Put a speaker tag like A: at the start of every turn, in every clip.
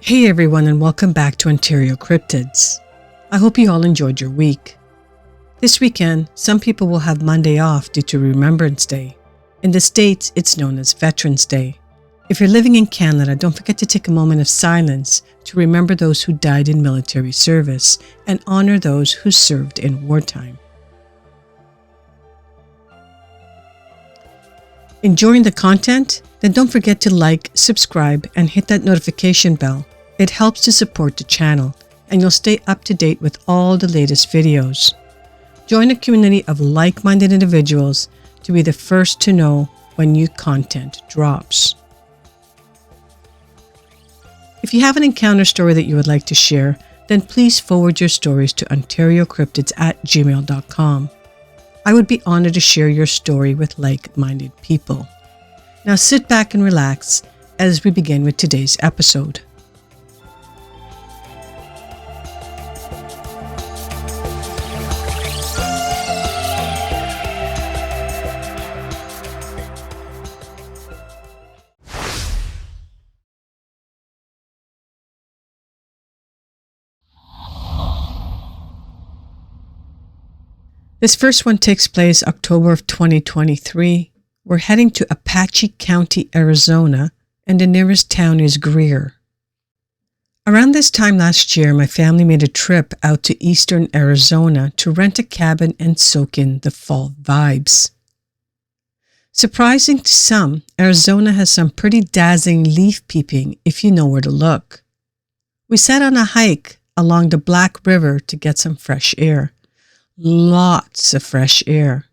A: Hey everyone, and welcome back to Ontario Cryptids. I hope you all enjoyed your week. This weekend, some people will have Monday off due to Remembrance Day. In the States, it's known as Veterans Day. If you're living in Canada, don't forget to take a moment of silence to remember those who died in military service and honor those who served in wartime. Enjoying the content? Then don't forget to like, subscribe, and hit that notification bell. It helps to support the channel, and you'll stay up to date with all the latest videos. Join a community of like-minded individuals to be the first to know when new content drops. If you have an encounter story that you would like to share, then please forward your stories to OntarioCryptids@gmail.com. I would be honored to share your story with like-minded people. Now sit back and relax as we begin with today's episode. This first one takes place October of 2023. We're heading to Apache County, Arizona, and the nearest town is Greer. Around this time last year, my family made a trip out to eastern Arizona to rent a cabin and soak in the fall vibes. Surprising to some, Arizona has some pretty dazzling leaf peeping if you know where to look. We sat on a hike along the Black River to get some fresh air. Lots of fresh air.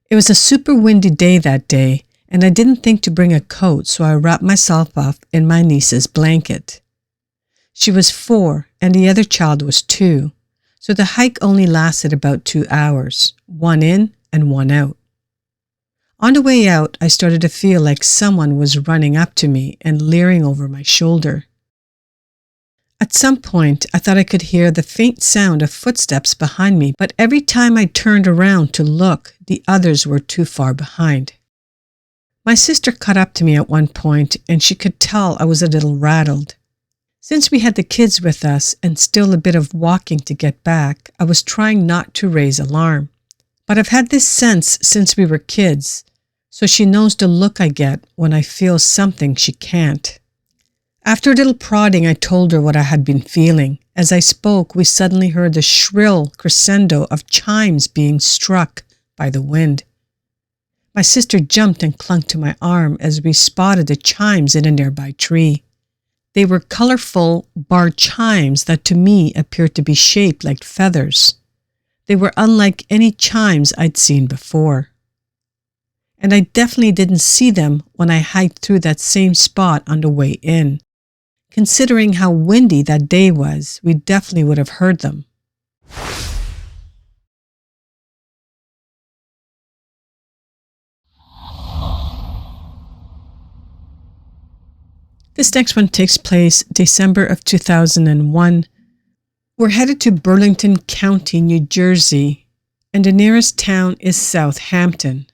A: It was a super windy day that day, and I didn't think to bring a coat, so I wrapped myself up in my niece's blanket. She was 4 and the other child was 2, so the hike only lasted about 2 hours, one in and one out. On the way out, I started to feel like someone was running up to me and leering over my shoulder. At some point, I thought I could hear the faint sound of footsteps behind me, but every time I turned around to look, the others were too far behind. My sister caught up to me at one point, and she could tell I was a little rattled. Since we had the kids with us and still a bit of walking to get back, I was trying not to raise alarm. But I've had this sense since we were kids, so she knows the look I get when I feel something she can't. After a little prodding, I told her what I had been feeling. As I spoke, we suddenly heard the shrill crescendo of chimes being struck by the wind. My sister jumped and clung to my arm as we spotted the chimes in a nearby tree. They were colorful bar chimes that to me appeared to be shaped like feathers. They were unlike any chimes I'd seen before. And I definitely didn't see them when I hiked through that same spot on the way in. Considering how windy that day was, we definitely would have heard them. This next one takes place December of 2001. We're headed to Burlington County, New Jersey, and the nearest town is Southampton.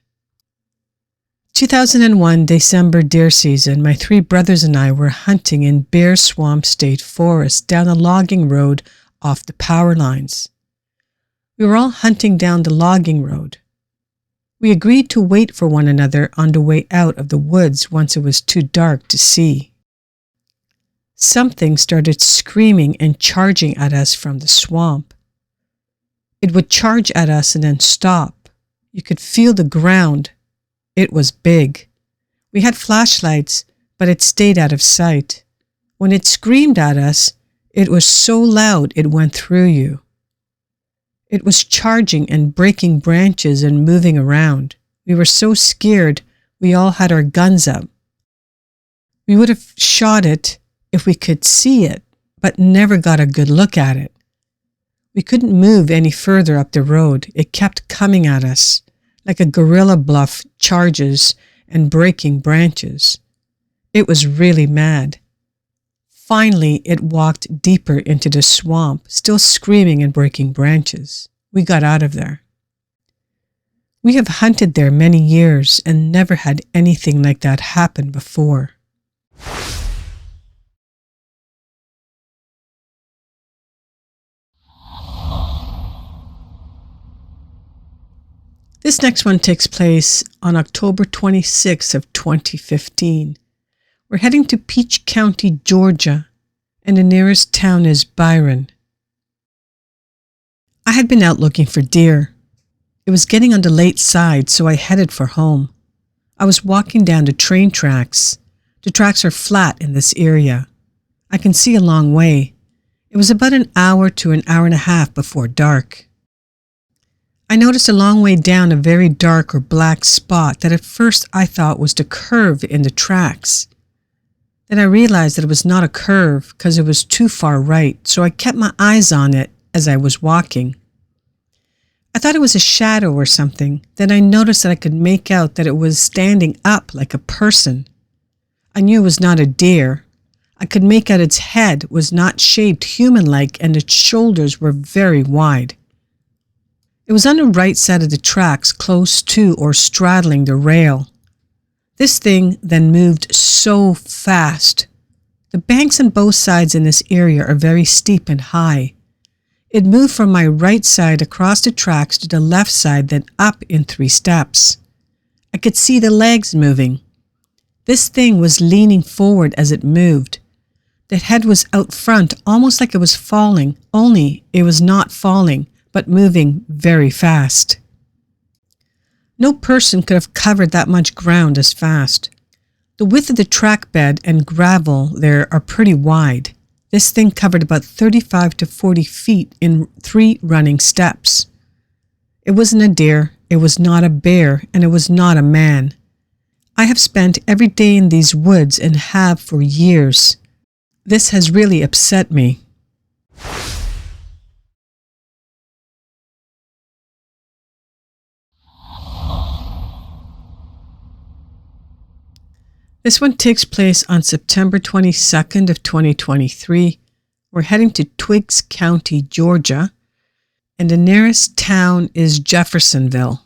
A: 2001 December deer season, my 3 brothers and I were hunting in Bear Swamp State Forest down a logging road off the power lines. We were all hunting down the logging road. We agreed to wait for one another on the way out of the woods once it was too dark to see. Something started screaming and charging at us from the swamp. It would charge at us and then stop. You could feel the ground. It was big. We had flashlights, but it stayed out of sight. When it screamed at us, it was so loud it went through you. It was charging and breaking branches and moving around. We were so scared, we all had our guns up. We would have shot it if we could see it, but never got a good look at it. We couldn't move any further up the road. It kept coming at us, like a gorilla bluff charges and breaking branches. It was really mad. Finally, it walked deeper into the swamp, still screaming and breaking branches. We got out of there. We have hunted there many years and never had anything like that happen before. This next one takes place on October 26th of 2015. We're heading to Peach County, Georgia, and the nearest town is Byron. I had been out looking for deer. It was getting on the late side, so I headed for home. I was walking down the train tracks. The tracks are flat in this area. I can see a long way. It was about an hour to an hour and a half before dark. I noticed a long way down a very dark or black spot that at first I thought was the curve in the tracks. Then I realized that it was not a curve because it was too far right, so I kept my eyes on it as I was walking. I thought it was a shadow or something. Then I noticed that I could make out that it was standing up like a person. I knew it was not a deer. I could make out its head was not shaped human-like and its shoulders were very wide. It was on the right side of the tracks, close to or straddling the rail. This thing then moved so fast. The banks on both sides in this area are very steep and high. It moved from my right side across the tracks to the left side, then up in 3 steps. I could see the legs moving. This thing was leaning forward as it moved. The head was out front, almost like it was falling, only it was not falling, but moving very fast. No person could have covered that much ground as fast. The width of the track bed and gravel there are pretty wide. This thing covered about 35 to 40 feet in 3 running steps. It wasn't a deer, it was not a bear, and it was not a man. I have spent every day in these woods and have for years. This has really upset me. This one takes place on September 22nd of 2023. We're heading to Twiggs County, Georgia, and the nearest town is Jeffersonville.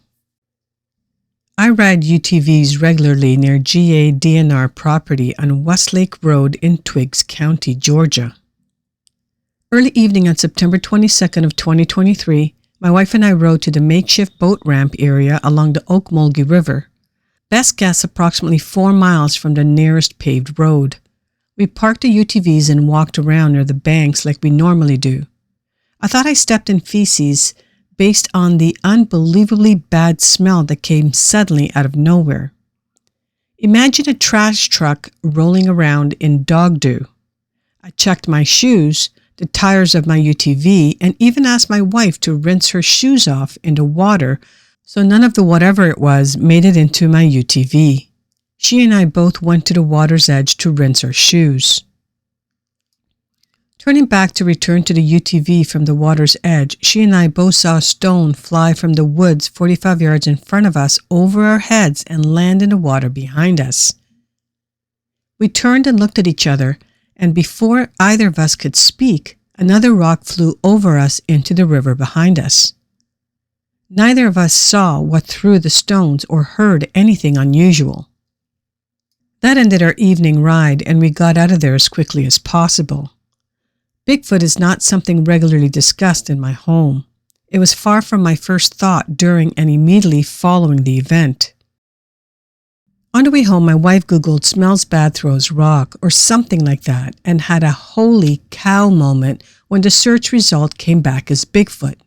A: I ride UTVs regularly near GA DNR property on Westlake Road in Twiggs County, Georgia. Early evening on September 22nd of 2023, my wife and I rode to the makeshift boat ramp area along the Okmulgee River. Best guess approximately 4 miles from the nearest paved road. We parked the UTVs and walked around near the banks like we normally do. I thought I stepped in feces based on the unbelievably bad smell that came suddenly out of nowhere. Imagine a trash truck rolling around in dog dew. I checked my shoes, the tires of my UTV, and even asked my wife to rinse her shoes off in the water so none of the whatever it was made it into my UTV. She and I both went to the water's edge to rinse our shoes. Turning back to return to the UTV from the water's edge, she and I both saw a stone fly from the woods 45 yards in front of us over our heads and land in the water behind us. We turned and looked at each other, and before either of us could speak, another rock flew over us into the river behind us. Neither of us saw what threw the stones or heard anything unusual. That ended our evening ride, and we got out of there as quickly as possible. Bigfoot is not something regularly discussed in my home. It was far from my first thought during and immediately following the event. On the way home, my wife Googled "smells bad throws rock" or something like that and had a holy cow moment when the search result came back as Bigfoot.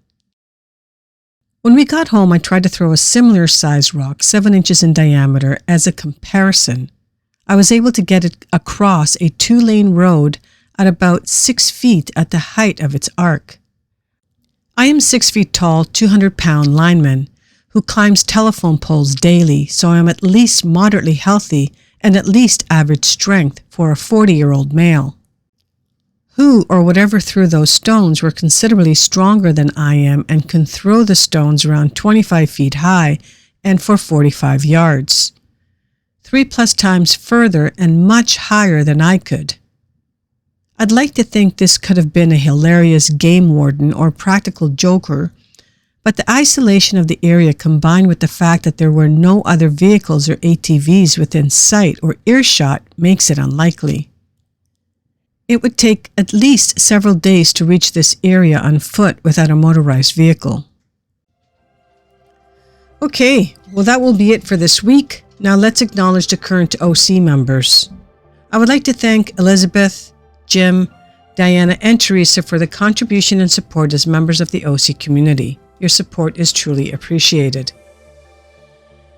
A: When we got home, I tried to throw a similar sized rock, 7 inches in diameter, as a comparison. I was able to get it across a 2-lane road at about 6 feet at the height of its arc. I am 6 feet tall, 200-pound lineman who climbs telephone poles daily, so I am at least moderately healthy and at least average strength for a 40-year-old male. Who or whatever threw those stones were considerably stronger than I am and can throw the stones around 25 feet high and for 45 yards. 3+ times further and much higher than I could. I'd like to think this could have been a hilarious game warden or practical joker, but the isolation of the area combined with the fact that there were no other vehicles or ATVs within sight or earshot makes it unlikely. It would take at least several days to reach this area on foot without a motorized vehicle. Okay, well that will be it for this week. Now let's acknowledge the current OC members. I would like to thank Elizabeth, Jim, Diana, and Teresa for the contribution and support as members of the OC community. Your support is truly appreciated.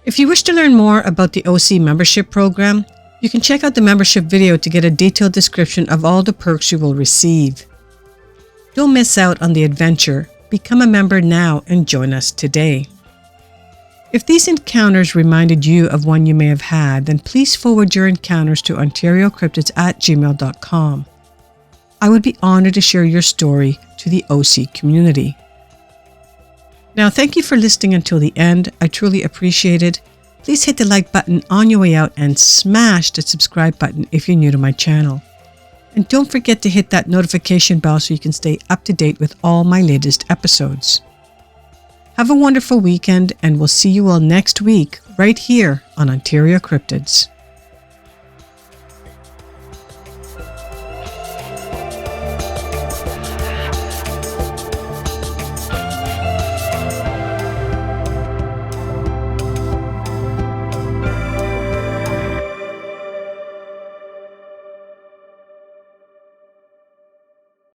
A: If you wish to learn more about the OC membership program, you can check out the membership video to get a detailed description of all the perks you will receive. Don't miss out on the adventure. Become a member now and join us today. If these encounters reminded you of one you may have had, then please forward your encounters to OntarioCryptids@gmail.com. I would be honored to share your story to the OC community. Now, thank you for listening until the end. I truly appreciate it. Please hit the like button on your way out and smash the subscribe button if you're new to my channel. And don't forget to hit that notification bell so you can stay up to date with all my latest episodes. Have a wonderful weekend, and we'll see you all next week right here on Ontario Cryptids.